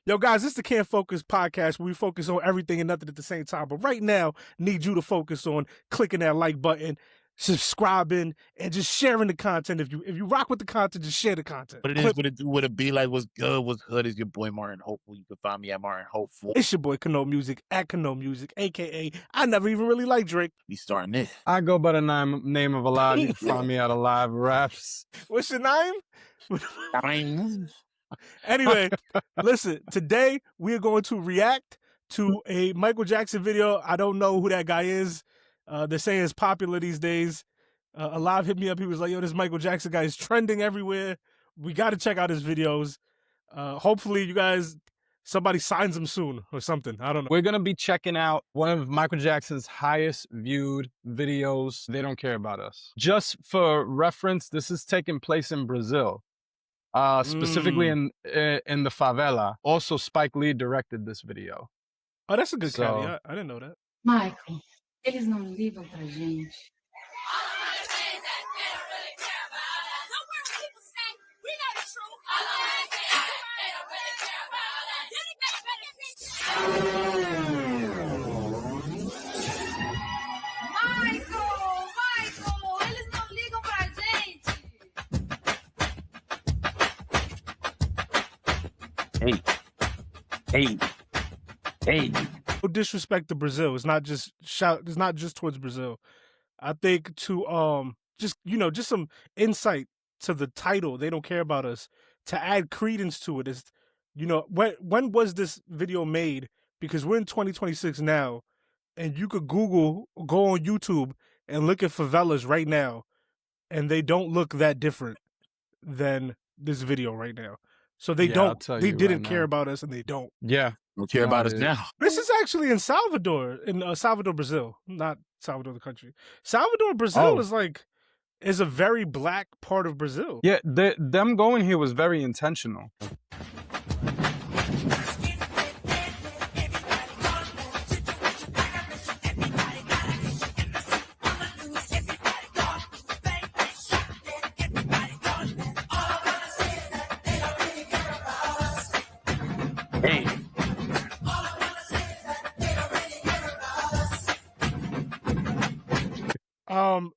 Yo, guys, this is the Can't Focus podcast where we focus on everything and nothing at the same time. But right now, need you to focus on clicking that like button, subscribing, and just sharing the content. If you rock with the content, just share the content. What it is, what it do, what it be like, what's good, what's hood is your boy Martin Hopeful. You can find me at Martin Hopeful. It's your boy Kanoe Music at Kanoe Music, aka I never even really liked Drake. We starting this. I go by the name of Alive. You can find me at Alive Raps. What's your name? Anyway, listen, today we are going to react to a Michael Jackson video. I don't know who that guy is. They're saying it's popular these days. Alive hit me up. He was like, yo, this Michael Jackson guy is trending everywhere. We got to check out his videos. Hopefully you guys, somebody signs him soon or something. I don't know. We're going to be checking out one of Michael Jackson's highest viewed videos. They don't care about us. Just for reference, this is taking place in Brazil. Specifically in the favela. Also, Spike Lee directed this video. Oh, that's a good caveat. I didn't know that. Michael, eles não ligam pra gente. Hey. No disrespect to Brazil. It's not just It's not just towards Brazil. I think to just some insight to the title. They don't care about us. To add credence to it is, when was this video made? Because we're in 2026 now, and you could go on YouTube and look at favelas right now, and they don't look that different than this video right now. So they didn't care about us, and they don't. Yeah. Don't care about us now. This is actually in Salvador, Salvador, Brazil. Not Salvador, the country. Salvador, Brazil is a very black part of Brazil. Yeah, them going here was very intentional. Hey.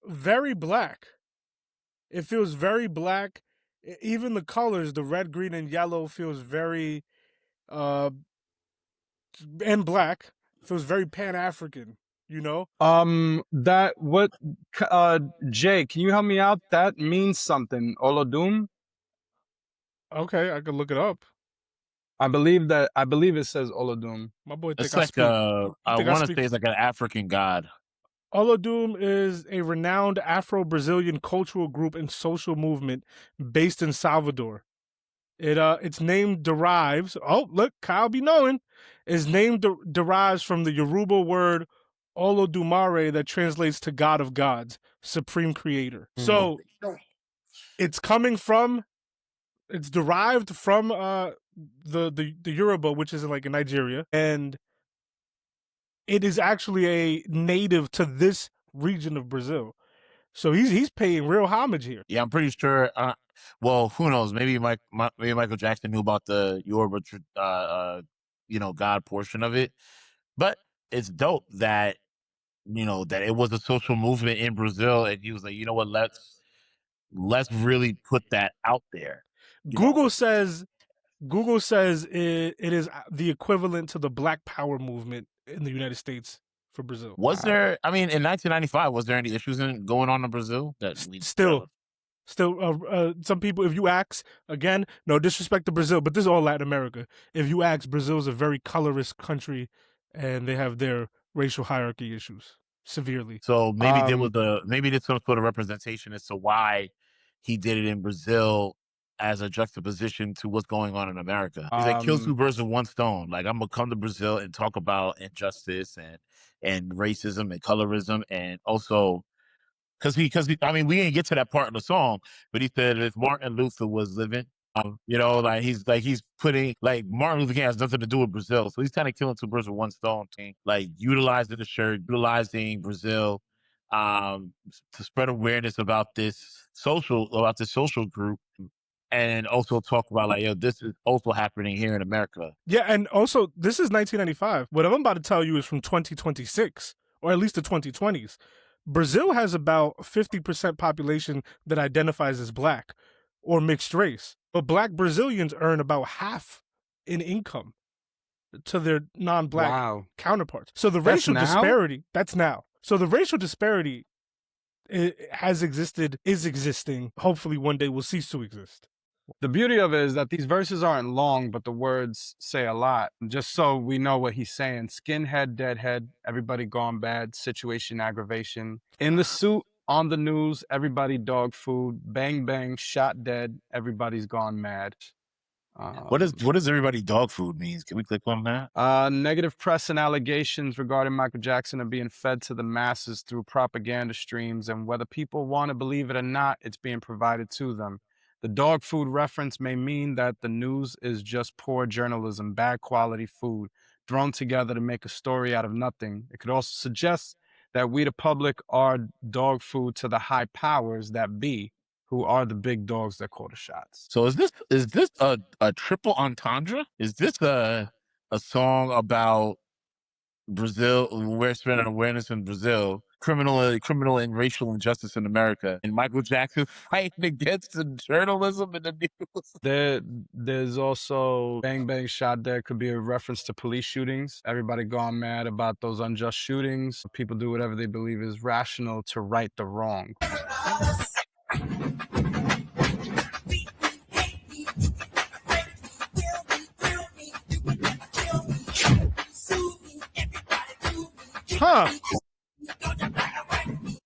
Very black. It feels very black. Even the colors, the red, green, and yellow feels very, and black feels very Pan-African, you know? Jay, can you help me out? That means something. Olodum? Okay, I could look it up. I believe it says Olodum. My boy It's like I want to say it's like an African god. Olodum is a renowned Afro-Brazilian cultural group and social movement based in Salvador. Its name derives. Oh, look, Kyle be knowing. Its name derives from the Yoruba word Olodumare that translates to God of Gods, Supreme Creator. So it's derived from the Yoruba, which is like in Nigeria, and it is actually a native to this region of Brazil. So he's paying real homage here. Yeah, I'm pretty sure. Well, who knows? Maybe Michael Jackson knew about the Yoruba, God portion of it. But it's dope that that it was a social movement in Brazil, and he was like, you know what? Let's really put that out there. Google says it is the equivalent to the Black Power movement in the United States for Brazil. Was there? I mean, in 1995, was there any issues going on in Brazil that still? Some people, if you ask, again, no disrespect to Brazil, but this is all Latin America. If you ask, Brazil is a very colorist country, and they have their racial hierarchy issues severely. So maybe there's some sort of representation as to why he did it in Brazil as a juxtaposition to what's going on in America. He's like, kill two birds with one stone. Like, I'm gonna come to Brazil and talk about injustice and racism and colorism, and also because I mean, we didn't get to that part of the song, but he said if Martin Luther was living, he's putting, like, Martin Luther King has nothing to do with Brazil, so he's kind of killing two birds with one stone, like utilizing the shirt, utilizing Brazil to spread awareness about this social group. and also talk about like, yo, this is also happening here in America. Yeah, and also this is 1995. What I'm about to tell you is from 2026, or at least the 2020s. Brazil has about 50% population that identifies as black or mixed race, but black Brazilians earn about half in income to their non-black counterparts. So the racial disparity, that's now. So the racial disparity has existed, is existing, hopefully one day will cease to exist. The beauty of it is that these verses aren't long, but the words say a lot. Just so we know what he's saying. Skinhead, deadhead, everybody gone bad, situation aggravation. In the suit, on the news, everybody dog food, bang bang, shot dead, everybody's gone mad. What does everybody dog food means? Can we click on that? Negative press and allegations regarding Michael Jackson are being fed to the masses through propaganda streams, and whether people want to believe it or not, it's being provided to them. The dog food reference may mean that the news is just poor journalism, bad quality food, thrown together to make a story out of nothing. It could also suggest that we, the public, are dog food to the high powers that be, who are the big dogs that call the shots. So is this a triple entendre? Is this a song about Brazil, we're spreading awareness in Brazil, criminal and racial injustice in America, and Michael Jackson fighting against the journalism and the news? There's also bang bang shot dead could be a reference to police shootings. Everybody gone mad about those unjust shootings. People do whatever they believe is rational to right the wrong. Huh.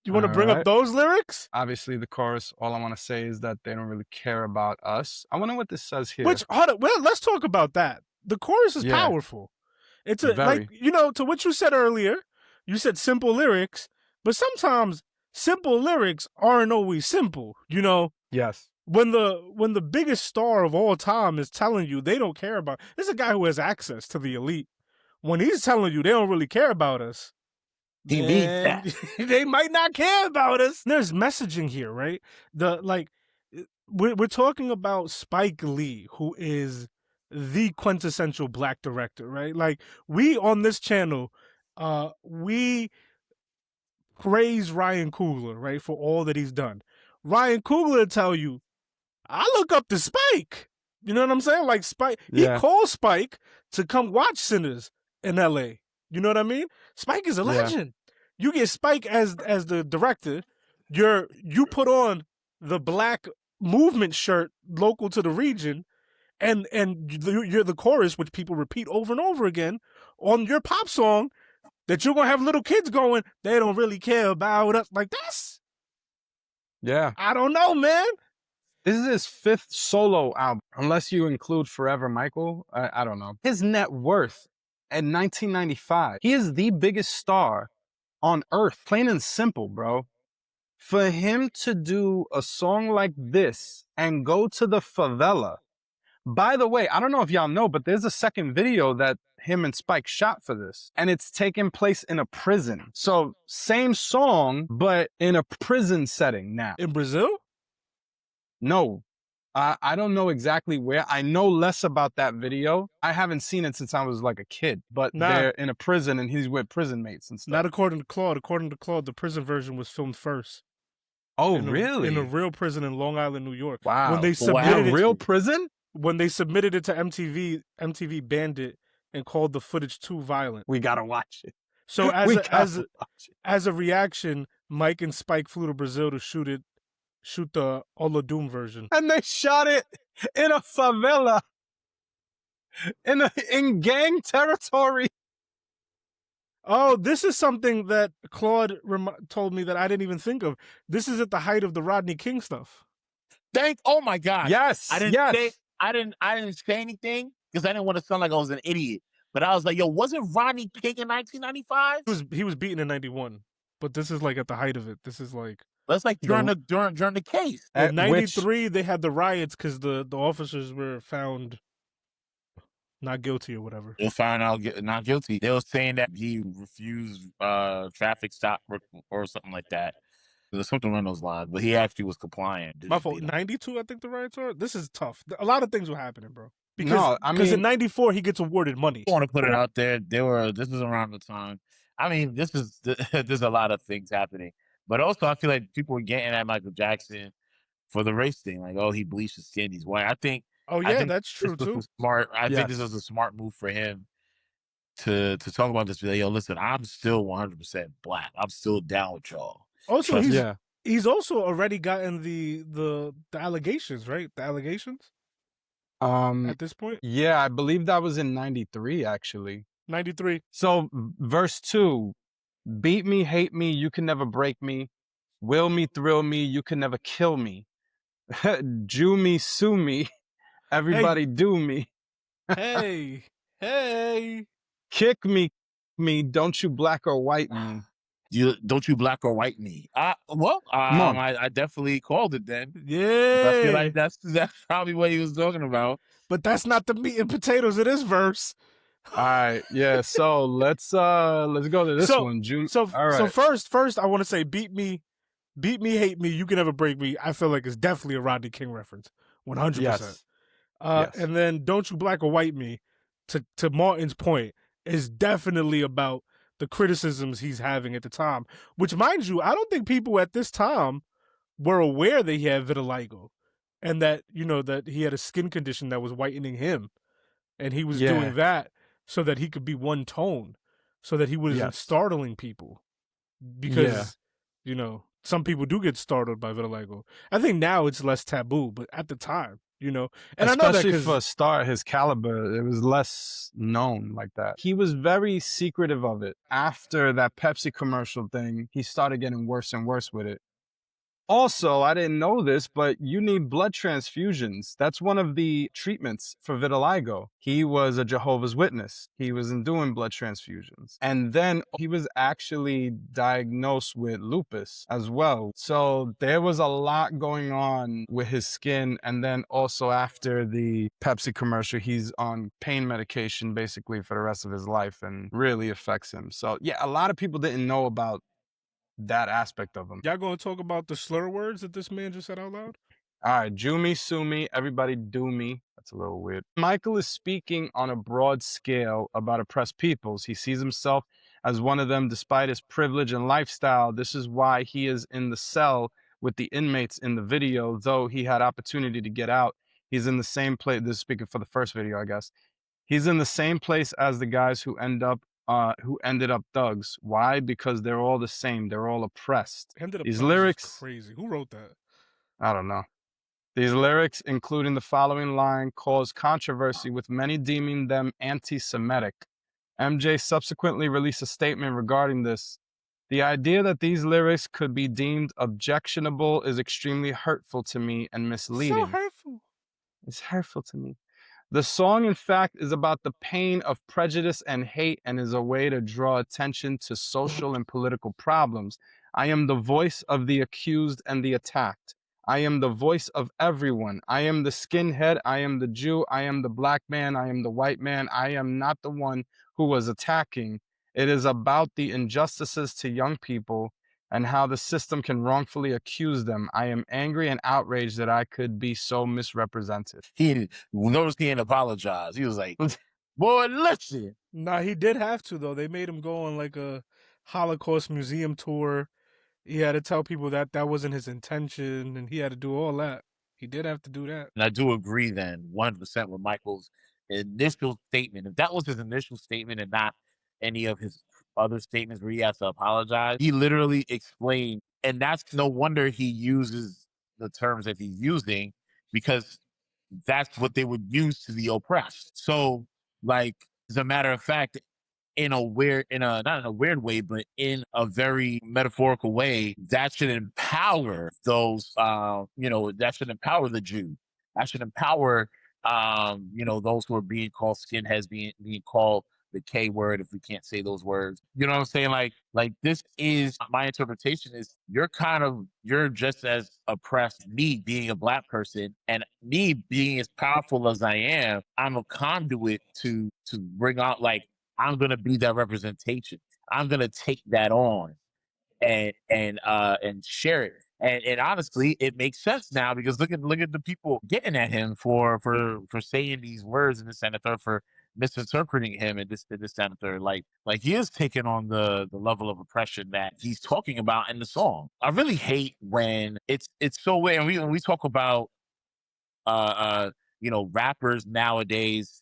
You want to bring up those lyrics? Obviously, the chorus, all I want to say is that they don't really care about us. I wonder what this says here. Hold up, well, let's talk about that. The chorus is powerful. It's like, you know, to what you said earlier, you said simple lyrics, but sometimes simple lyrics aren't always simple, you know? Yes. When the biggest star of all time is telling you they don't care about, this is a guy who has access to the elite. When he's telling you they don't really care about us, he means that. They might not care about us. There's messaging here, right? We're talking about Spike Lee, who is the quintessential black director, right? Like, we on this channel, we praise Ryan Coogler, right, for all that he's done. Ryan Coogler tell you, I look up to Spike. You know what I'm saying? Like, Spike, he called Spike to come watch Sinners in LA. You know what I mean? Spike is a legend. You get Spike as the director. You put on the black movement shirt local to the region, and you're the chorus, which people repeat over and over again on your pop song that you're gonna have little kids going, they don't really care about us. Like, that's I don't know, man. This is his 5th solo album, unless you include Forever Michael. I don't know. His net worth in 1995, he is the biggest star on earth, plain and simple, bro. For him to do a song like this and go to the favela. By the way, I don't know if y'all know, but there's a second video that him and Spike shot for this, and it's taking place in a prison. So same song, but in a prison setting now. In Brazil? No. I don't know exactly where. I know less about that video. I haven't seen it since I was like a kid, but they're in a prison and he's with prison mates and stuff. Not according to Claude. According to Claude, the prison version was filmed first. Oh, really? In a real prison in Long Island, New York. Wow. When they submitted it, real prison? When they submitted it to MTV, MTV banned it and called the footage too violent. We gotta watch it. So as a reaction, Mike and Spike flew to Brazil to shoot the Olodum version. And they shot it in a favela, in gang territory. Oh, this is something that Claude told me that I didn't even think of. This is at the height of the Rodney King stuff. Oh my God. Yes. I didn't say anything because I didn't want to sound like I was an idiot. But I was like, yo, wasn't Rodney King in 1995? He was beaten in 91. But this is like at the height of it. This is like, that's like during the case. In 93, they had the riots because the officers were found not guilty or whatever. They found out not guilty. They were saying that he refused traffic stop or something like that. There's something around those lines, but he actually was compliant. My fault. 92, I think the riots are. This is tough. A lot of things were happening, bro. Because No, I in mean, 94 he gets awarded money. I want to put it out there. This is around the time. I mean, there's a lot of things happening, but also I feel like people were getting at Michael Jackson for the race thing, like, oh, he bleached his skin, he's white. Oh I yeah, think that's this true was too. smart. I think this yes. was a smart move for him to talk about this. Be like, yo, listen, I'm still 100% black. I'm still down with y'all. Also, Trust me. Yeah. he's also already gotten the allegations, right? The allegations at this point. Yeah, I believe that was in 93, actually. 93. So verse 2, beat me, hate me, you can never break me. Will me, thrill me, you can never kill me. Jew me, sue me, everybody do me. Hey, hey. Kick me, don't you black or white me. Don't you black or white me? I definitely called it then. Yeah. I feel like that's probably what he was talking about. But that's not the meat and potatoes of this verse. All right, yeah. So let's go to this one, June. So all right. so first I want to say beat me, hate me, you can never break me. I feel like it's definitely a Rodney King reference. 100%. Yes. And then don't you black or white me, to Martin's point, is definitely about the criticisms he's having at the time. Which, mind you, I don't think people at this time were aware that he had vitiligo, and that that he had a skin condition that was whitening him, and he was doing that so that he could be one tone, so that he wasn't startling people, because some people do get startled by vitiligo. I think now it's less taboo, but at the time, and especially I know that for a star his caliber, it was less known like that. He was very secretive of it. After that Pepsi commercial thing, he started getting worse and worse with it. Also, I didn't know this, but you need blood transfusions. That's one of the treatments for vitiligo. He was a Jehovah's Witness. He wasn't doing blood transfusions. And then he was actually diagnosed with lupus as well. So there was a lot going on with his skin. And then also after the Pepsi commercial, he's on pain medication basically for the rest of his life, and really affects him. So yeah, a lot of people didn't know about that aspect of him. Y'all gonna talk about the slur words that this man just said out loud? All right, Jew me, sue me, everybody do me. That's a little weird. Michael is speaking on a broad scale about oppressed peoples. He sees himself as one of them despite his privilege and lifestyle. This is why he is in the cell with the inmates in the video, though he had opportunity to get out. He's in the same place. This is speaking for the first video, I guess. He's in the same place as the guys who ended up thugs. Why? Because they're all the same. They're all oppressed. These lyrics, crazy. Who wrote that? I don't know. These lyrics, including the following line, caused controversy, with many deeming them anti-Semitic. MJ subsequently released a statement regarding this. The idea that these lyrics could be deemed objectionable is extremely hurtful to me and misleading. So hurtful. It's hurtful to me. The song, in fact, is about the pain of prejudice and hate, and is a way to draw attention to social and political problems. I am the voice of the accused and the attacked. I am the voice of everyone. I am the skinhead. I am the Jew. I am the black man. I am the white man. I am not the one who was attacking. It is about the injustices to young people and how the system can wrongfully accuse them. I am angry and outraged that I could be so misrepresented. He noticed he didn't apologize. He was like, boy, listen. Nah, he did have to, though. They made him go on like a Holocaust museum tour. He had to tell people that that wasn't his intention, and he had to do all that. He did have to do that. And I do agree then 100% with Michael's initial statement. If that was his initial statement and not any of his other statements where he has to apologize, he literally explained, and that's no wonder he uses the terms that he's using, because that's what they would use to the oppressed. So, like, as a matter of fact, not in a weird way, but in a very metaphorical way, that should empower those, that should empower the Jew. That should empower, those who are being called skinheads, being called the K word, if we can't say those words. You know what I'm saying? Like this is my interpretation is you're just as oppressed, me being a black person and me being as powerful as I am. I'm a conduit to bring out, like, I'm going to be that representation. I'm going to take that on. and share it. And honestly, it makes sense now because look at the people getting at him for saying these words and this and the third, for misinterpreting him and this and the third. Like he is taking on the level of oppression that he's talking about in the song. I really hate when it's so weird. And we talk about rappers nowadays,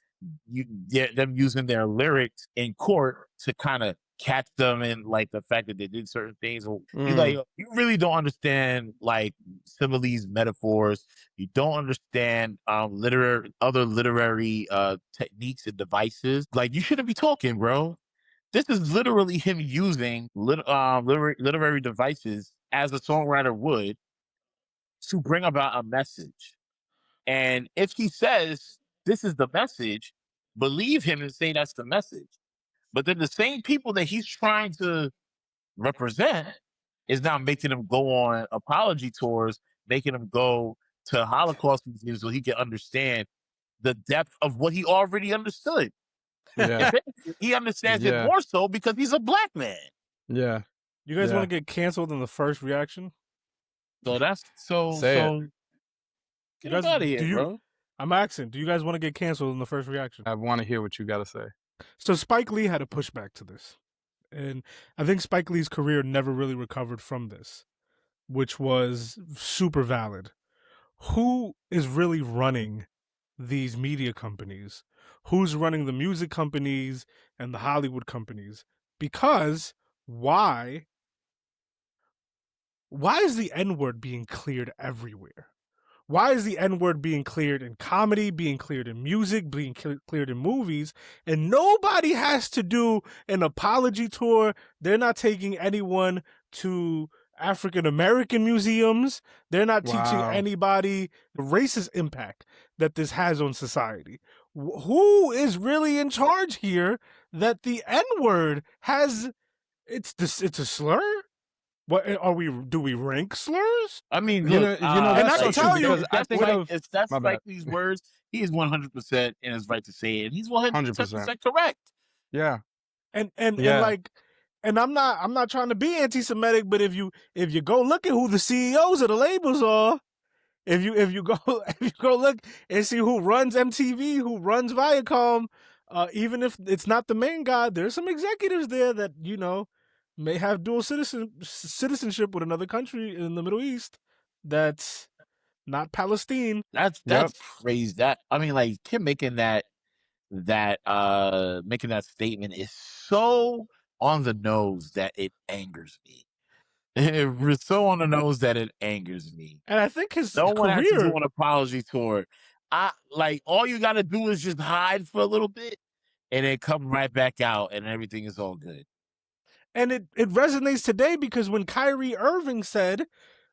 them using their lyrics in court to kind of catch them in like the fact that they did certain things. You really don't understand like similes, metaphors. You don't understand other literary techniques and devices. Like, you shouldn't be talking, bro. This is literally him using literary devices as a songwriter would to bring about a message. And if he says this is the message, believe him and say that's the message. But then the same people that he's trying to represent is now making him go on apology tours, making him go to Holocaust museums so he can understand the depth of what he already understood. Yeah. He understands it more so because he's a black man. Yeah. You guys want to get canceled in the first reaction? So that's get guys, out of here, bro. I'm asking, do you guys want to get canceled in the first reaction? I want to hear what you got to say. So Spike Lee had a pushback to this. And I think Spike Lee's career never really recovered from this, which was super valid. Who is really running these media companies? Who's running the music companies and the Hollywood companies? Because why is the N-word being cleared everywhere? Why is the N-word being cleared in comedy, being cleared in music, being cleared in movies, and nobody has to do an apology tour? They're not taking anyone to African-American museums. They're not teaching anybody the racist impact that this has on society. Who is really in charge here that the N-word has, it's a slur? What are we? Do we rank slurs? I mean, look, and I can tell you, that's Spike Lee's words. He is 100% in his right to say it. And he's 100% correct. Yeah, and I'm not trying to be anti-Semitic, but if you go look at who the CEOs of the labels are, if you go look and see who runs MTV, who runs Viacom, even if it's not the main guy, there's some executives there that may have dual citizenship with another country in the Middle East that's not Palestine. That's crazy. That, I mean, like, him making that statement is so on the nose that it angers me. It's so on the nose that it angers me. And I think his no career... one has to do an apology tour. All you got to do is just hide for a little bit and then come right back out and everything is all good. And it resonates today because when Kyrie Irving said,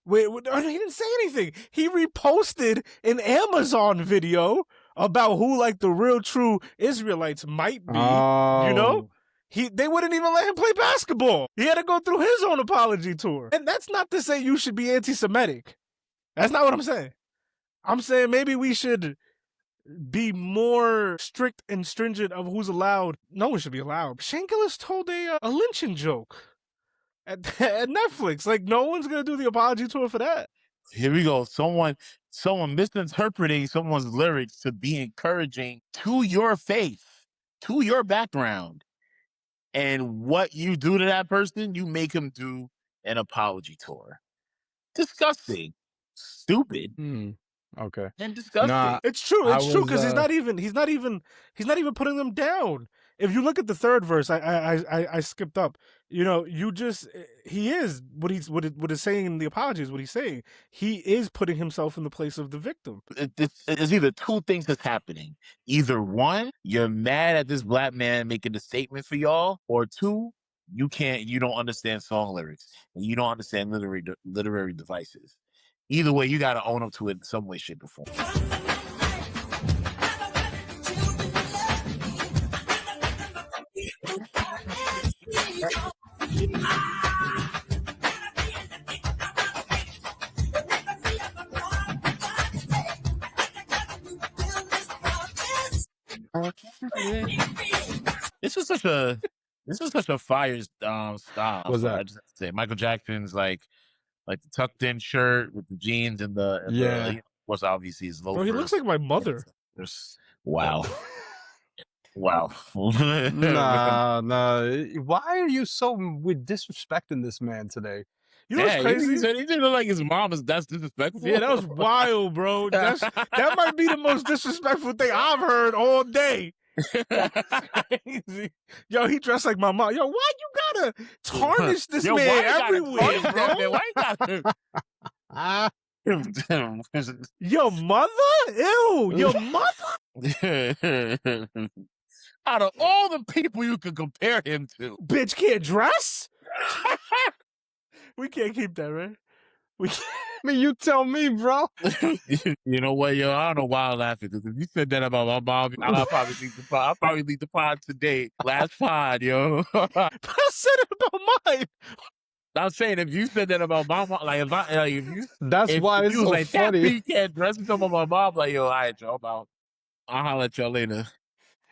he didn't say anything. He reposted an Amazon video about who like the real true Israelites might be. They wouldn't even let him play basketball. He had to go through his own apology tour. And that's not to say you should be anti-Semitic. That's not what I'm saying. I'm saying maybe we should be more strict and stringent of who's allowed. No one should be allowed. Shane Gillis told a lynching joke at Netflix. Like, no one's going to do the apology tour for that. Here we go. Someone misinterpreting someone's lyrics to be encouraging to your faith, to your background. And what you do to that person, you make him do an apology tour. Disgusting. Stupid. Okay. And disgusting. Nah, it's true because he's not even putting them down. If you look at the third verse, I skipped up. He is what is saying in the apology is what he's saying. He is putting himself in the place of the victim. It's either two things that's happening. Either one, you're mad at this black man making a statement for y'all, or two, you don't understand song lyrics and you don't understand literary devices. Either way, you got to own up to it in some way, shape, or form. This is such a This is such a fire style. What's So I that? just have to say, Michael Jackson's like the tucked in shirt with the jeans and Yeah. of course, obviously his Bro, he looks loafers. like my mother. Wow, wow. Nah. Why are you so with disrespecting this man today? You know what's Yeah, crazy? he said he didn't look like his mom. That's disrespectful. Yeah, that was wild, bro. That might be the most disrespectful thing I've heard all day. That's crazy. Yo, he dressed like my mom. Yo, why you gotta tarnish this Yo, man everywhere, bro? Why you gotta? Your mother? Ew, your mother? Out of all the people you could compare him to, Bitch can't dress? We can't keep that, right? We can't. I mean, you tell me, bro. You know what, yo? I don't know why I'm laughing, because if you said that about my mom, I'll probably leave the pod. I'll probably leave the pod today. Last pod, yo. I said it about mine. I'm saying, if you said that about my mom, like if you, That's why it's you was so like funny. that, you can't dress with some of my mom, like yo, all right, y'all, I'll holler at y'all later.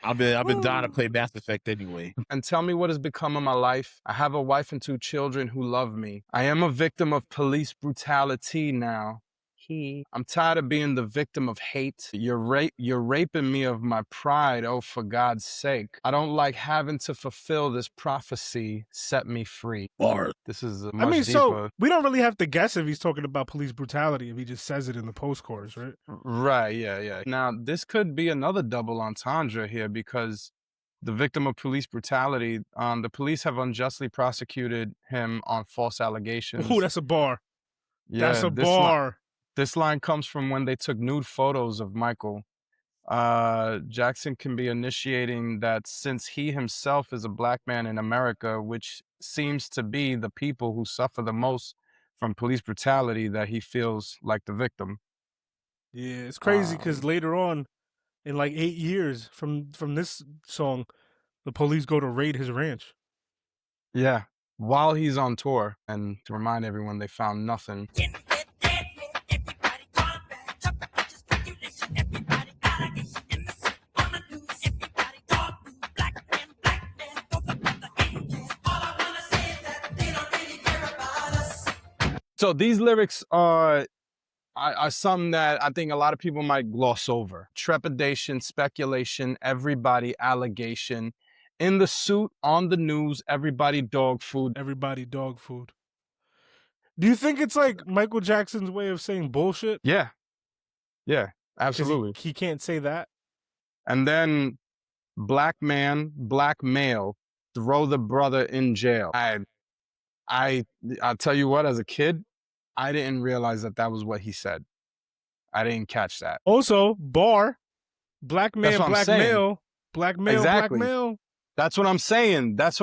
I've been dying to play Mass Effect anyway. And tell me what has become of my life. I have a wife and 2 children who love me. I am a victim of police brutality now. I'm tired of being the victim of hate. You're raping me of my pride, oh, for God's sake. I don't like having to fulfill this prophecy. Set me free. Bars. This is much I mean, deeper. so we don't really have to guess if he's talking about police brutality if he just says it in the post chorus, right? Right, yeah. Now, this could be another double entendre here because the victim of police brutality, the police have unjustly prosecuted him on false allegations. Ooh, that's a bar. Yeah, That's a bar. This line comes from when they took nude photos of Michael. Jackson can be initiating that since he himself is a black man in America, which seems to be the people who suffer the most from police brutality, that he feels like the victim. Yeah, it's crazy because later on, in like 8 years from this song, the police go to raid his ranch. Yeah, while he's on tour, and to remind everyone, they found nothing. So these lyrics are something that I think a lot of people might gloss over. Trepidation, speculation, everybody, allegation. In the suit, on the news, everybody dog food. Everybody dog food. Do you think it's like Michael Jackson's way of saying bullshit? Yeah, 'Cause absolutely. He can't say that. And then black man, black male, throw the brother in jail. I'll tell you what, as a kid, I didn't realize that was what he said. I didn't catch that. Also, bar, black man, black male, black male, Exactly. black male. That's what I'm saying. There's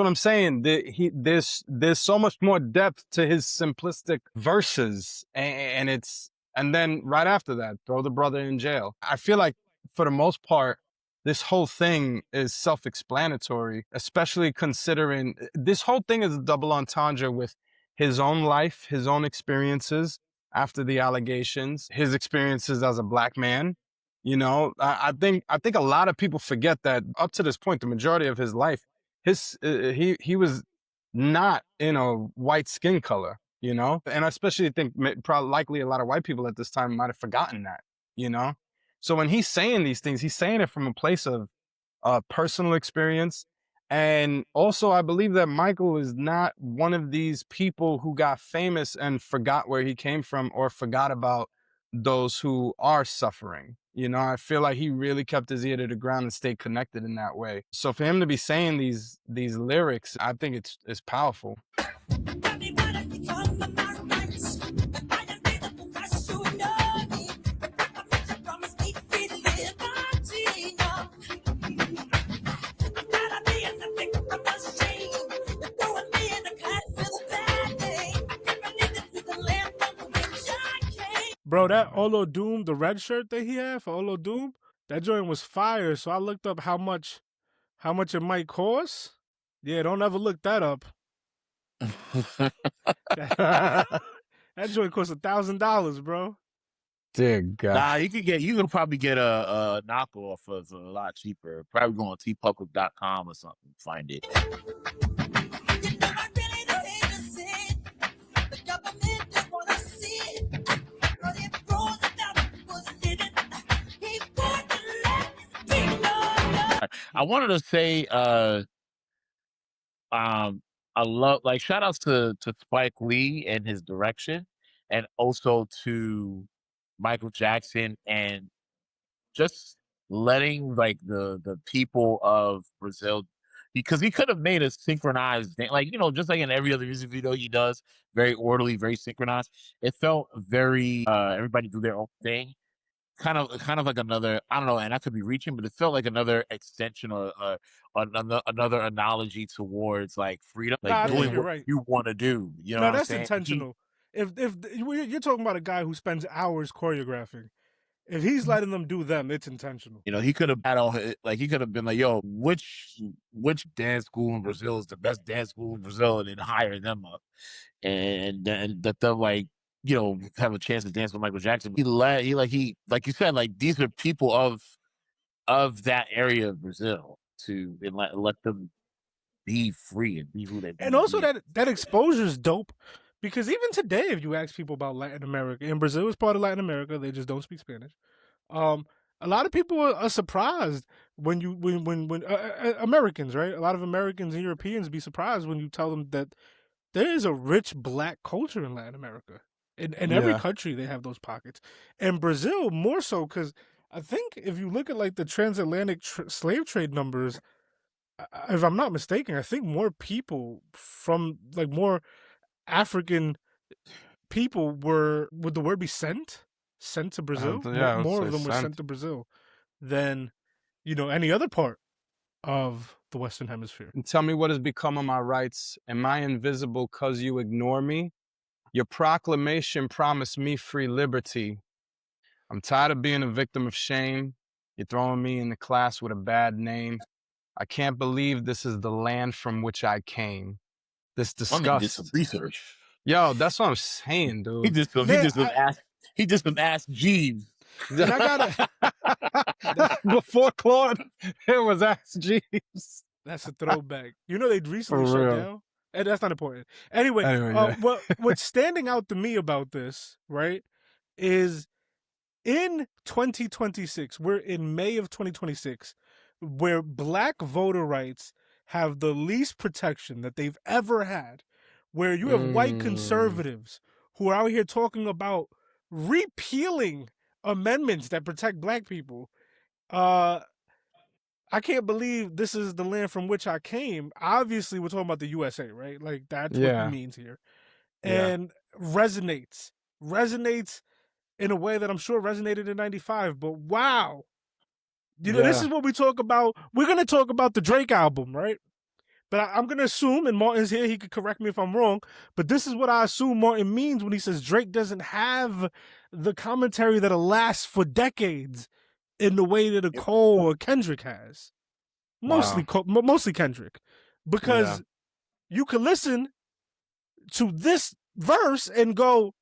so much more depth to his simplistic verses, and then right after that, throw the brother in jail. I feel like for the most part, this whole thing is self-explanatory, especially considering this whole thing is a double entendre with his own life, his own experiences after the allegations, his experiences as a black man. You know, I think a lot of people forget that up to this point, the majority of his life, he was not in a white skin color, you know? And I especially think probably likely a lot of white people at this time might have forgotten that, you know? So when he's saying these things, he's saying it from a place of personal experience. And also, I believe that Michael is not one of these people who got famous and forgot where he came from or forgot about those who are suffering. You know, I feel like he really kept his ear to the ground and stayed connected in that way. So for him to be saying these lyrics, I think it's powerful. Bro, that Olodum, the red shirt that he had for Olodum, that joint was fire. So I looked up how much it might cost. Yeah, don't ever look that up. That, that joint cost $1,000, bro. Dear God. Nah, you can probably get a knockoff for a lot cheaper. Probably go on tpublic.com or something. Find it. I wanted to say, I love, like, shout outs to Spike Lee and his direction, and also to Michael Jackson, and just letting like the people of Brazil, because he could have made a synchronized like, just like in every other music video he does, very orderly, very synchronized. It felt very everybody do their own thing. Kind of like another, I don't know, and I could be reaching, but it felt like another extension or another analogy towards like freedom, Nah, like I think doing you're what right. you want to do. You know No, what I'm that's saying? intentional. If you're talking about a guy who spends hours choreographing, if he's letting them do them, it's intentional. He could have he could have been like, yo, which dance school in Brazil is the best dance school in Brazil, and then hire them up, and that they'll like, have a chance to dance with Michael Jackson. He like you said, like, these are people of that area of Brazil, and let them be free and be who they want And to also be. that exposure is dope, because even today, if you ask people about Latin America, and Brazil is part of Latin America, they just don't speak Spanish. A lot of people are surprised when Americans, right? A lot of Americans and Europeans be surprised when you tell them that there is a rich Black culture in Latin America. In every country, they have those pockets. And Brazil more so, because I think if you look at like the transatlantic slave trade numbers, if I'm not mistaken, I think more people from like more African people would the word be sent to Brazil? I would More say of them were sent to Brazil than any other part of the Western Hemisphere. And tell me what has become of my rights. Am I invisible because you ignore me? Your proclamation promised me free liberty. I'm tired of being a victim of shame. You're throwing me in the class with a bad name. I can't believe this is the land from which I came. This disgust. Did some research. Yo, that's what I'm saying, dude. He did some Ask Jeeves. And I gotta before Claude, it was Ask Jeeves. That's a throwback. They recently shut down. And that's not important. Anyway, what's standing out to me about this, right, is in 2026, we're in May of 2026, where Black voter rights have the least protection that they've ever had, where you have white conservatives who are out here talking about repealing amendments that protect Black people. I can't believe this is the land from which I came. Obviously, we're talking about the USA, right? Like, that's what he means here. And resonates in a way that I'm sure resonated in 95. But wow. This is what we talk about. We're going to talk about the Drake album, right? But I'm going to assume, and Martin's here, he could correct me if I'm wrong, but this is what I assume Martin means when he says Drake doesn't have the commentary that'll last for decades in the way that a Cole or Kendrick has. Mostly Kendrick. Because you can listen to this verse and go,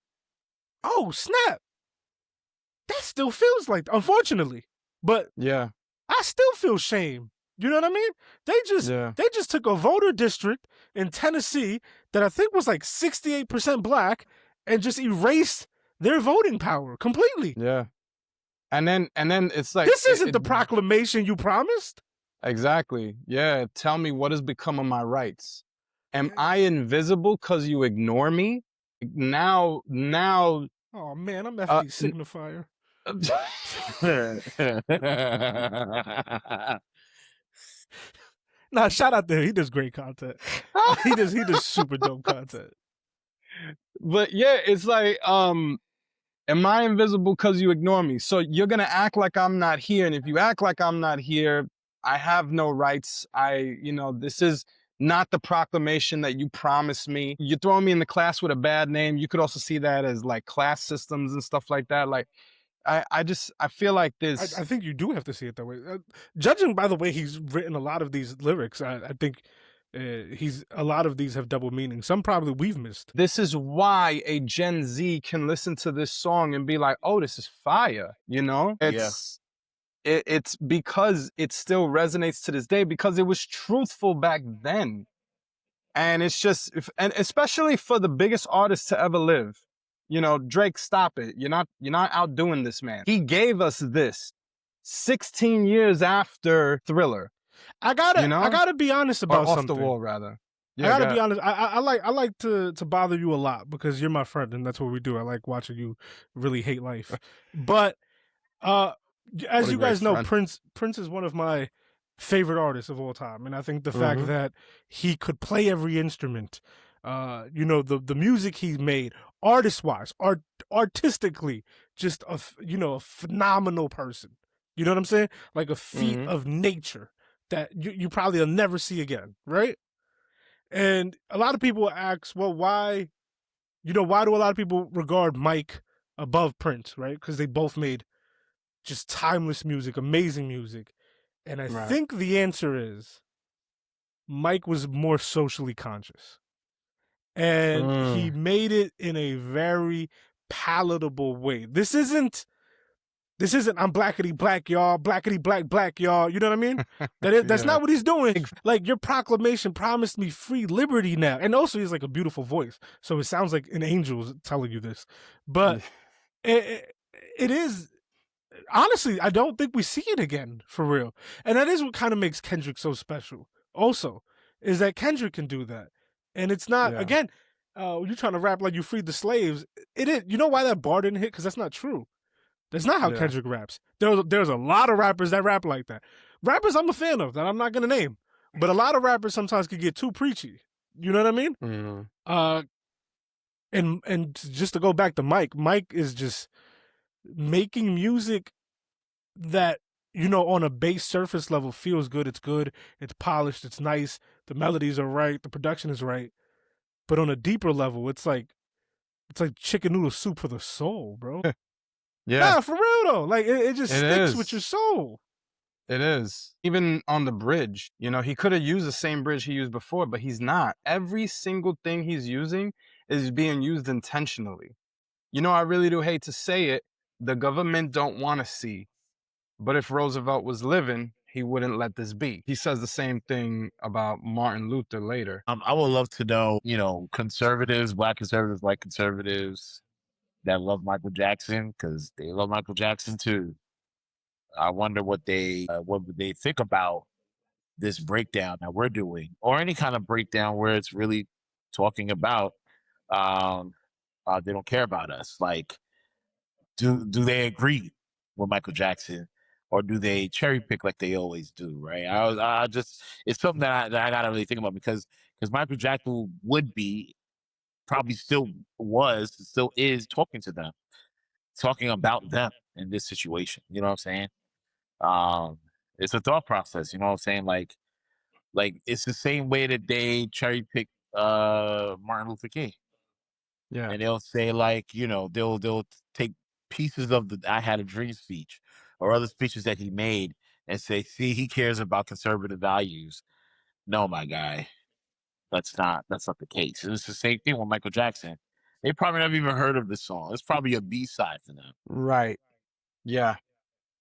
oh, snap. That still feels like, unfortunately. But I still feel shame. You know what I mean? They just took a voter district in Tennessee that I think was like 68% Black and just erased their voting power completely. Yeah. And then it's like, this isn't the proclamation you promised. Exactly. Yeah. Tell me what has become of my rights. Am I invisible because you ignore me? Now. Oh man, I'm FD signifier. Nah, shout out there. He does great content. he does super dope content. But yeah, it's like, am I invisible because you ignore me? So you're going to act like I'm not here. And if you act like I'm not here, I have no rights. This is not the proclamation that you promised me. You're throwing me in the class with a bad name. You could also see that as like class systems and stuff like that. Like, I feel like this. I think you do have to see it that way. Judging by the way he's written a lot of these lyrics, I think He's a lot of these have double meaning. Some probably we've missed. This is why a Gen Z can listen to this song and be like, "Oh, this is fire," you know? It's because it still resonates to this day because it was truthful back then. And it's just, and especially for the biggest artist to ever live, you know, Drake, stop it. You're not outdoing this man. He gave us this 16 years after Thriller. I gotta be honest about off something. the wall, rather. Yeah, I gotta be honest. I like to bother you a lot because you're my friend and that's what we do. I like watching you really hate life. But as you guys know, Prince is one of my favorite artists of all time, and I think the fact that he could play every instrument, you know, the music he made, artist-wise, artistically, just a phenomenal person. You know what I'm saying? Like a feat of nature that you probably will never see again, right? And a lot of people ask, well, why do a lot of people regard Mike above Prince, right? Because they both made just timeless music, amazing music. And I think the answer is Mike was more socially conscious. And he made it in a very palatable way. This isn't I'm blackity black, y'all, blackity black, y'all. You know what I mean? That's not what he's doing. Like, your proclamation promised me free liberty now. And also he's like a beautiful voice. So it sounds like an angel's telling you this. But it is, honestly, I don't think we see it again, for real. And that is what kind of makes Kendrick so special also, is that Kendrick can do that. And it's not, again, you're trying to rap like you freed the slaves. It is, you know why that bar didn't hit? Because that's not true. That's not how Kendrick raps. There's a lot of rappers that rap like that. Rappers I'm a fan of that I'm not going to name. But a lot of rappers sometimes can get too preachy. You know what I mean? And just to go back to Mike is just making music that, you know, on a base surface level feels good. It's good. It's polished. It's nice. The melodies are right. The production is right. But on a deeper level, it's like chicken noodle soup for the soul, bro. Nah, for real though. Like it just sticks with your soul. It is. Even on the bridge, you know, he could have used the same bridge he used before, but he's not. Every single thing he's using is being used intentionally. You know, I really do hate to say it. The government don't want to see. But if Roosevelt was living, he wouldn't let this be. He says the same thing about Martin Luther later. I would love to know, you know, conservatives, black conservatives, white conservatives that love Michael Jackson, because they love Michael Jackson too. I wonder what would they think about this breakdown that we're doing, or any kind of breakdown where it's really talking about they don't care about us. Like, do they agree with Michael Jackson, or do they cherry pick like they always do? Right? I just, it's something that I gotta really think about, because Michael Jackson would be, probably still is talking to them, talking about them in this situation. You know what I'm saying? It's a thought process. You know what I'm saying? Like it's the same way that they cherry pick Martin Luther King. Yeah. And they'll say, like, you know, they'll take pieces of the "I Had a Dream" speech or other speeches that he made and say, see, he cares about conservative values. No, my guy. That's not the case. And it's the same thing with Michael Jackson. They probably never even heard of this song. It's probably a B-side for them. Right. Yeah.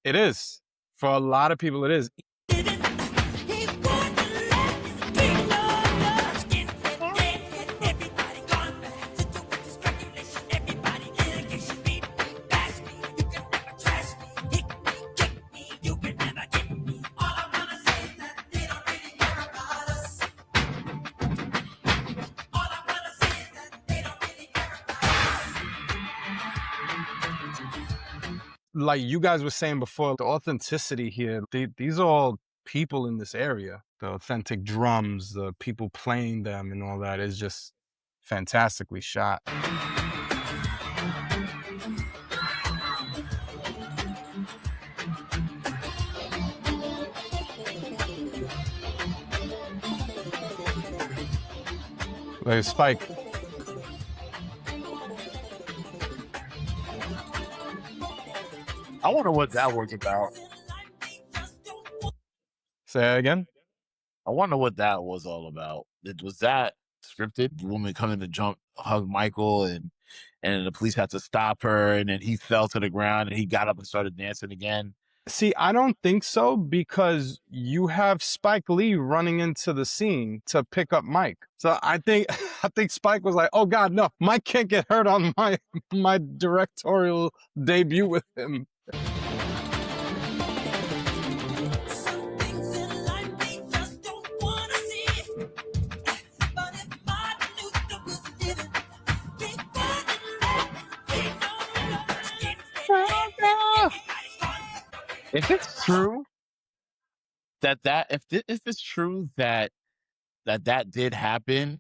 It is. For a lot of people, it is. Like you guys were saying before, the authenticity here, these are all people in this area. The authentic drums, the people playing them and all that is just fantastically shot. Like Spike. I wonder what that was about. Say that again? I wonder what that was all about. Was that scripted? The woman coming to hug Michael, and the police had to stop her, and then he fell to the ground, and he got up and started dancing again. See, I don't think so, because you have Spike Lee running into the scene to pick up Mike. So I think Spike was like, "Oh God, no, Mike can't get hurt on my directorial debut with him." If it's true if it's true that did happen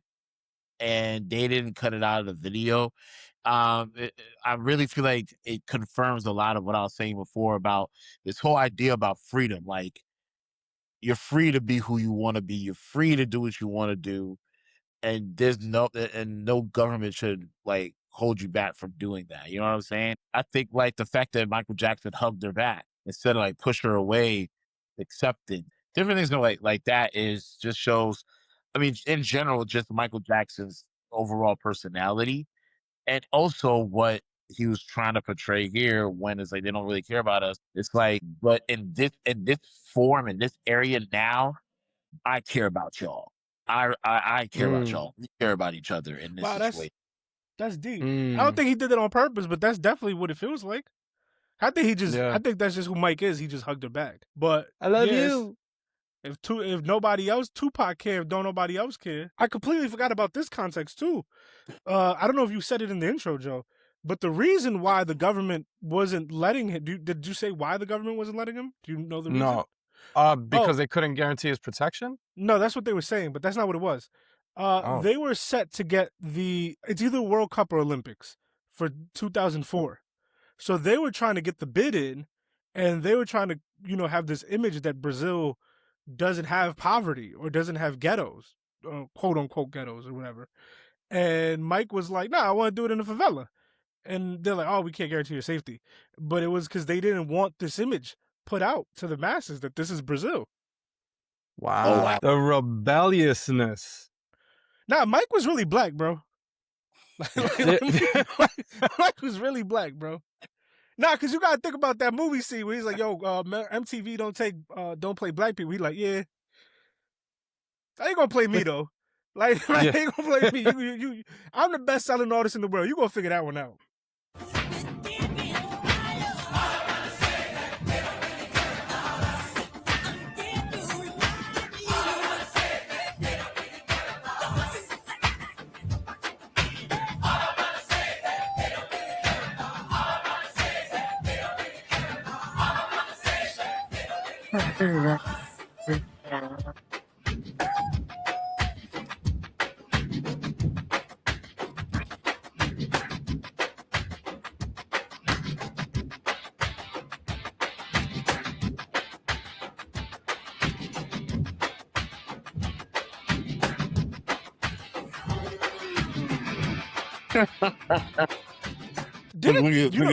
and they didn't cut it out of the video, I really feel like it confirms a lot of what I was saying before about this whole idea about freedom. Like, you're free to be who you want to be. You're free to do what you want to do, and no government should like hold you back from doing that. You know what I'm saying? I think like the fact that Michael Jackson hugged her back instead of like push her away, accepted different things like that is just shows. I mean, in general, just Michael Jackson's overall personality, and also what he was trying to portray here when it's like they don't really care about us. It's like, but in this form, in this area now, I care about y'all. I care about y'all. We care about each other in this Wow, situation. that's deep. I don't think he did it on purpose, but that's definitely what it feels like. I think that's just who Mike is. He just hugged her back. But I love you. If nobody else, Tupac care, if don't nobody else care. I completely forgot about this context too. I don't know if you said it in the intro, Joe, but the reason why the government wasn't letting him, did you say why the government wasn't letting him? Do you know the reason? No. Because they couldn't guarantee his protection? No, that's what they were saying, but that's not what it was. They were set to get it's either World Cup or Olympics for 2004. So they were trying to get the bid in, and they were trying to, have this image that Brazil doesn't have poverty or doesn't have ghettos, quote unquote ghettos or whatever. And Mike was like, "No, I want to do it in a favela." And they're like, "Oh, we can't guarantee your safety." But it was because they didn't want this image put out to the masses that this is Brazil. Wow. Oh, wow. The rebelliousness. Nah, Mike was really black, bro. Mike was really black, bro. Nah, because you gotta think about that movie scene where he's like, "Yo, MTV don't play black people." He like, "Yeah, I ain't gonna play me though. Like, I ain't gonna play me. You, I'm the best selling artist in the world. You gonna figure that one out."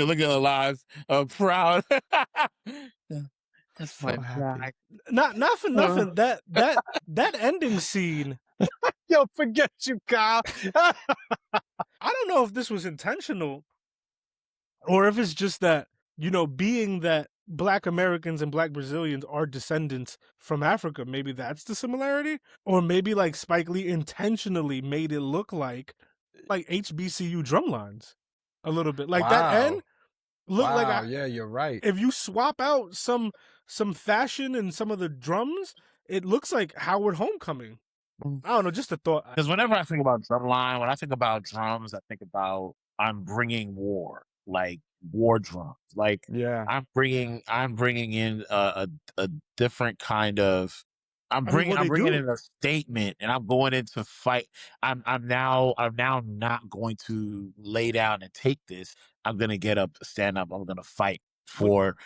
Look at the lives of proud. That's so happy. Not for nothing. That ending scene. Yo, forget you, Kyle. I don't know if this was intentional, or if it's just that, being that Black Americans and Black Brazilians are descendants from Africa, maybe that's the similarity, or maybe like Spike Lee intentionally made it look like HBCU drumlines a little bit, like that end. Yeah, you're right. If you swap out some fashion and some of the drums, it looks like Howard Homecoming. I don't know, just a thought. Because whenever I think about drumline, when I think about drums, I think about I'm bringing war, like war drums. Like, yeah, I'm bringing in a different kind of. I'm bringing in a statement, and I'm going into fight. I'm now not going to lay down and take this. I'm gonna get up, stand up. I'm gonna fight for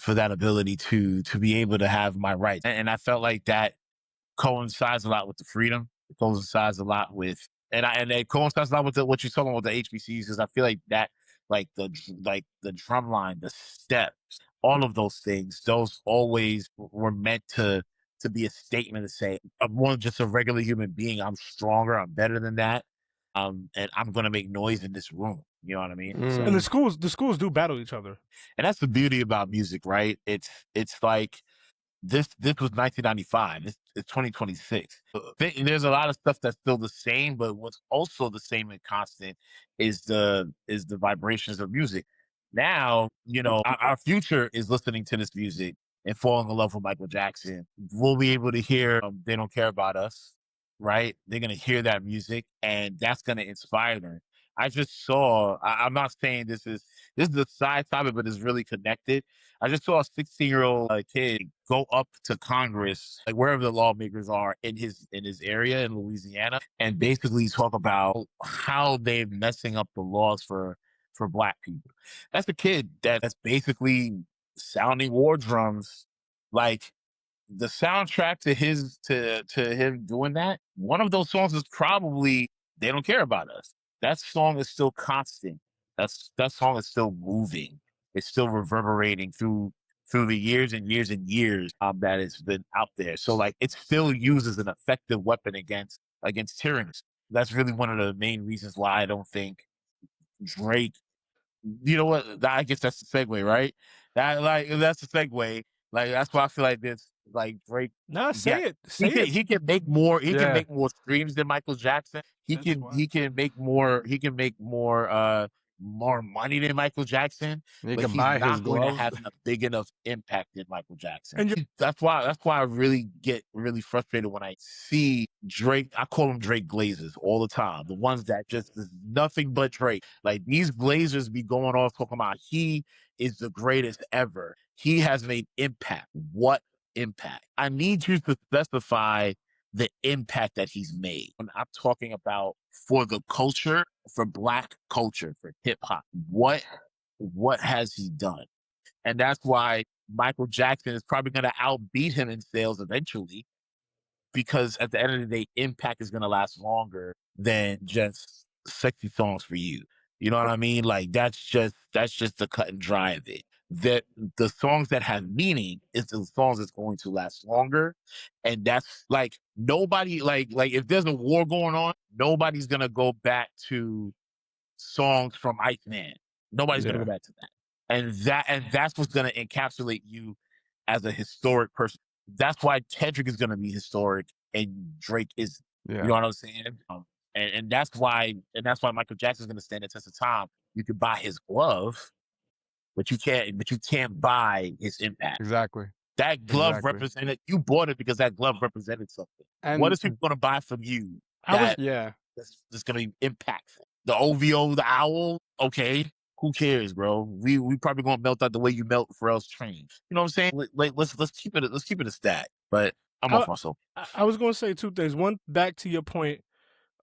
that ability to be able to have my rights. And I felt like that coincides a lot with the freedom. It coincides a lot with, and it coincides a lot with what you're talking about with the HBCUs, because I feel like that, like the drum line, the steps, all of those things, those always were meant to to be a statement to say, I'm more than just a regular human being. I'm stronger. I'm better than that. And I'm going to make noise in this room. You know what I mean? So, And the schools do battle each other. and that's the beauty about music, right? It's like this was 1995. It's 2026. There's a lot of stuff that's still the same, but what's also the same and constant is the vibrations of music. Now, our future is listening to this music and falling in love with Michael Jackson. We'll be able to hear They Don't Care About Us, right? They're going to hear that music and that's going to inspire them. I just saw, I'm not saying this is a side topic, but it's really connected. I just saw a 16-year-old kid go up to Congress, like wherever the lawmakers are in his area in Louisiana, and basically talk about how they're messing up the laws for Black people. That's a kid that's basically sounding war drums, like the soundtrack to him doing that. One of those songs is probably They Don't Care About Us. That song is still constant. That song is still moving. It's still reverberating through the years and years and years that it's been out there. So like it's still used as an effective weapon against tyranny. That's really one of the main reasons why I don't think Drake, you know what? I guess that's the segue, right? That's the segue. Like that's why I feel like this, like Drake. Nah, Yeah, say it. Say it. he can make more. He can Yeah. make more streams than Michael Jackson. That's why. He can make more. He can make more money than Michael Jackson. You But can he's buy his not going to gloves. have a big enough impact than Michael Jackson. And That's why I really get really frustrated when I see Drake. I call them Drake Glazers all the time. The ones that just is nothing but Drake. Like these Glazers be going off talking about he is the greatest ever. He has made impact. What impact? I need you to specify the impact that he's made. When I'm talking about for the culture, for Black culture, for hip hop, what has he done? And that's why Michael Jackson is probably going to outbeat him in sales eventually, because at the end of the day, impact is going to last longer than just sexy songs for you. You know what I mean? Like that's just the cut and dry of it. That the songs that have meaning is the songs that's going to last longer. And that's like nobody like if there's a war going on, nobody's gonna go back to songs from Iceman. Nobody's gonna Yeah. go back to that. And that's what's gonna encapsulate you as a historic person. That's why Kendrick is gonna be historic and Drake is. Yeah. You know what I'm saying? And that's why Michael Jackson's gonna stand the test of time. You can buy his glove, but you can't buy his impact. Exactly. That glove Exactly. represented, you bought it because that glove represented something. And What is people gonna buy from you yeah. that's gonna be impactful? The OVO, the owl, okay. Who cares, bro? We probably gonna melt out the way you melt Pharrell's train. You know what I'm saying? Like let's keep it a stat. But I'm off myself. I was going to say two things. One, back to your point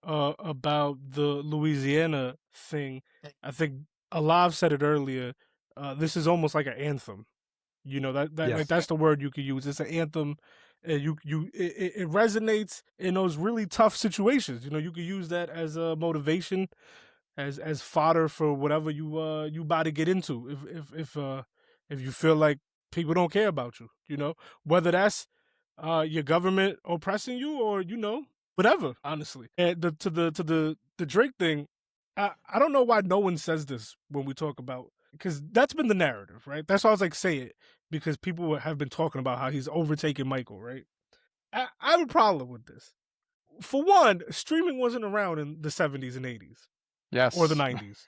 about the Louisiana thing. I think Alav said it earlier. This is almost like an anthem. You know that Yes. like that's the word you could use. It's an anthem. It resonates in those really tough situations. You know, you could use that as a motivation, as fodder for whatever you about to get into. If you feel like people don't care about you, you know, whether that's your government oppressing you or whatever. Honestly, and to the Drake thing, I don't know why no one says this when we talk about, because that's been the narrative, right? That's why I was like, say it, because people have been talking about how he's overtaken Michael, right? I have a problem with this. For one, streaming wasn't around in the 70s and 80s Yes. or the 90s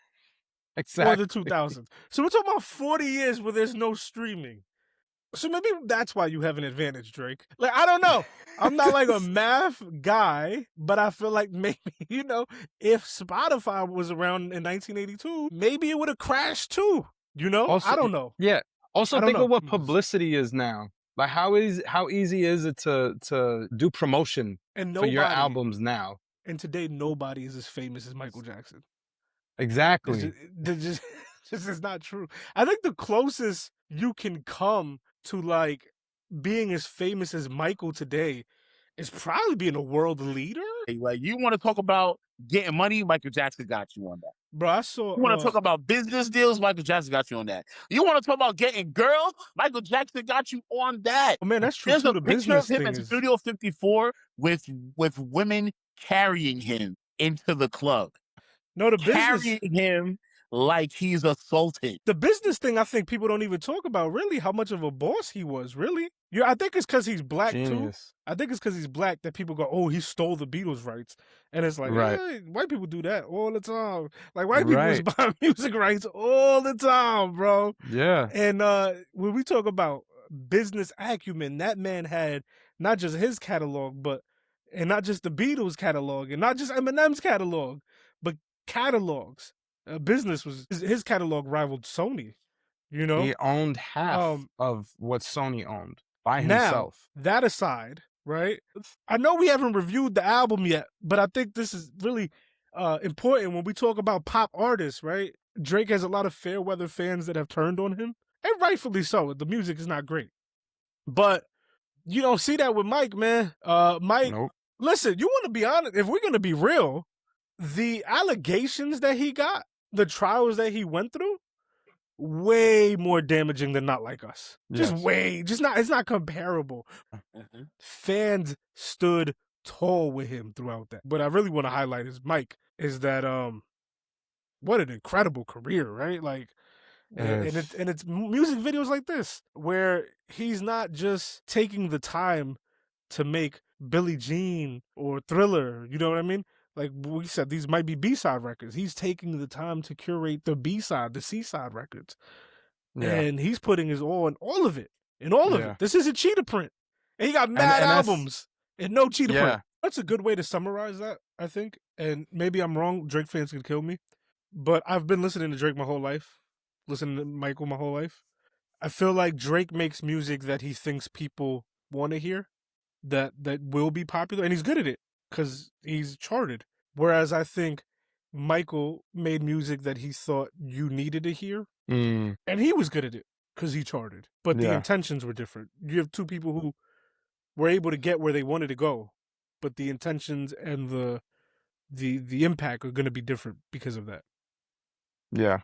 Exactly. or the 2000s. So we're talking about 40 years where there's no streaming. So maybe that's why you have an advantage, Drake. Like, I don't know. I'm not like a math guy, but I feel like maybe, if Spotify was around in 1982, maybe it would have crashed too. Also, I don't know. Yeah. Also, I don't think know. of what publicity is now. Like, how easy is it to do promotion for your albums now? And today, nobody is as famous as Michael Jackson. Exactly. This is not true. I think the closest you can come to like being as famous as Michael today is probably being a world leader. Like you want to talk about getting money, Michael Jackson got you on that. Bro, I You saw want to talk about business deals? Michael Jackson got you on that. You want to talk about getting girls? Michael Jackson got you on that. oh man, that's true There's too. a The picture of business him thing at is Studio 54 with women carrying him into the club, no the business. carrying him like he's a sultan. The business thing, I think people don't even talk about really how much of a boss he was. Really, yeah, I think it's because he's black too. Genius. I think it's because he's black that people go, "Oh, he stole the Beatles rights," and it's like, Right. white people do that all the time. Like white people is Right. buying music rights all the time, bro. Yeah. And when we talk about business acumen, that man had not just his catalog, and not just the Beatles catalog, and not just Eminem's catalog, but catalogs. Business was his catalog rivaled Sony. You know, He owned half of what Sony owned by now himself. that aside, right? I know we haven't reviewed the album yet, but I think this is really important when we talk about pop artists, right? Drake has a lot of fair weather fans that have turned on him, and rightfully so. The music is not great, but you don't see that with Mike, man. Mike, Nope. listen, you want to be honest? If we're gonna be real, the allegations that he got, the trials that he went through, way more damaging than Not Like Us. Yes. It's not comparable. Fans stood tall with him throughout that. But I really want to highlight is Mike, is that what an incredible career, right? Like and it's music videos like this where he's not just taking the time to make Billie Jean or Thriller, you know what I mean? Like we said, these might be B-side records. He's taking the time to curate the B-side, the C-side records. Yeah. And he's putting his all in all of it. In all of Yeah. it. This is a cheetah print. And he got mad and albums and no cheetah Yeah. print. That's a good way to summarize that, I think. And maybe I'm wrong. Drake fans can kill me. But I've been listening to Drake my whole life. Listening to Michael my whole life. I feel like Drake makes music that he thinks people want to hear, that will be popular, and he's good at it because he's charted. Whereas I think Michael made music that he thought you needed to hear, and he was good at it because he charted. But the intentions were different. You have two people who were able to get where they wanted to go, but the intentions and the impact are going to be different because of that. Yeah.